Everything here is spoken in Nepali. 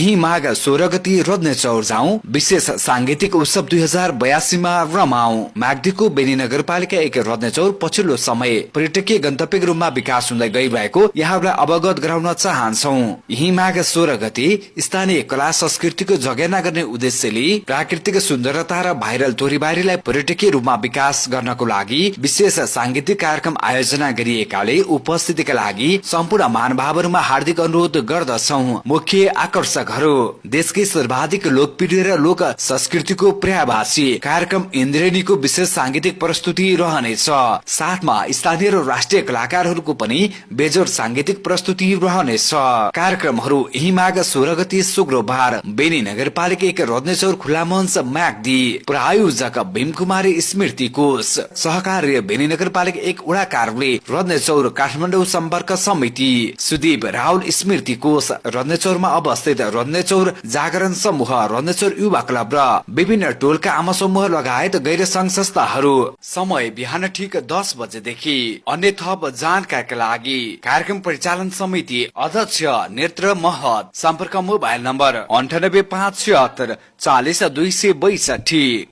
यही माघ 16 गति रत्नचौर जाउँ, विशेष सांगीतिक उत्सव 2082 मा रमाऊ। मागधीको बेनी नगरपालिका 1 रत्नचौर पछिल्लो समय पर्यटकीय गन्तव्यको रूपमा विकास हुँदै गइरहेको यहाँलाई अवगत गराउन चाहन्छौं। यही माघ 16 गति स्थानीय कला संस्कृतिको जगेर्ना गर्ने उद्देश्यले प्राकृतिक सुन्दरता र भाइरल तोरीबारीलाई पर्यटकीय रूपमा विकास गर्नको लागि विशेष सांगीतिक कार्यक्रम आयोजना गरिएकाले उपस्थितिका लागि सम्पूर्ण महानुभावहरुमा हार्दिक अनुरोध गर्दछौं। मुख्य आकर्षकहरू देशकै सर्वाधिक लोकप्रिय र लोक संस्कृतिको पर्यायवाची कार्यक्रम इन्द्रेणीको विशेष सांगीतिक प्रस्तुति रहनेछ। साथमा स्थानीय र राष्ट्रिय कलाकारहरूको पनि बेजोड सांगीतिक प्रस्तुति रहनेछ। कार्यक्रमहरू यही माघ 16 गति शुक्रबार बेनी नगरपालिका 1 रत्नचौर खुला मञ्च म्याग्दी। प्रायोजक भीमकुमारी स्मृति कोष, सहकार्य बेनी नगरपालिका 1 वडा कार्यालय रत्नचौर काठमाडौँ सम्पर्क समिति, सुदीप राहुल स्मृति कोष रत्नचौरमा अवस्थित रत्नचौर जागरण समूह, रत्नचौर युवा क्लब र विभिन्न टोलका आमा समूह लगायत गैर संघ संस्थाहरू। समय बिहान ठिक 10 बजेदेखि। अन्य थप जानकारीका लागि कार्यक्रम परिचालन समिति अध्यक्ष नेत्र महत, सम्पर्क मोबाइल नम्बर 9857 40 262।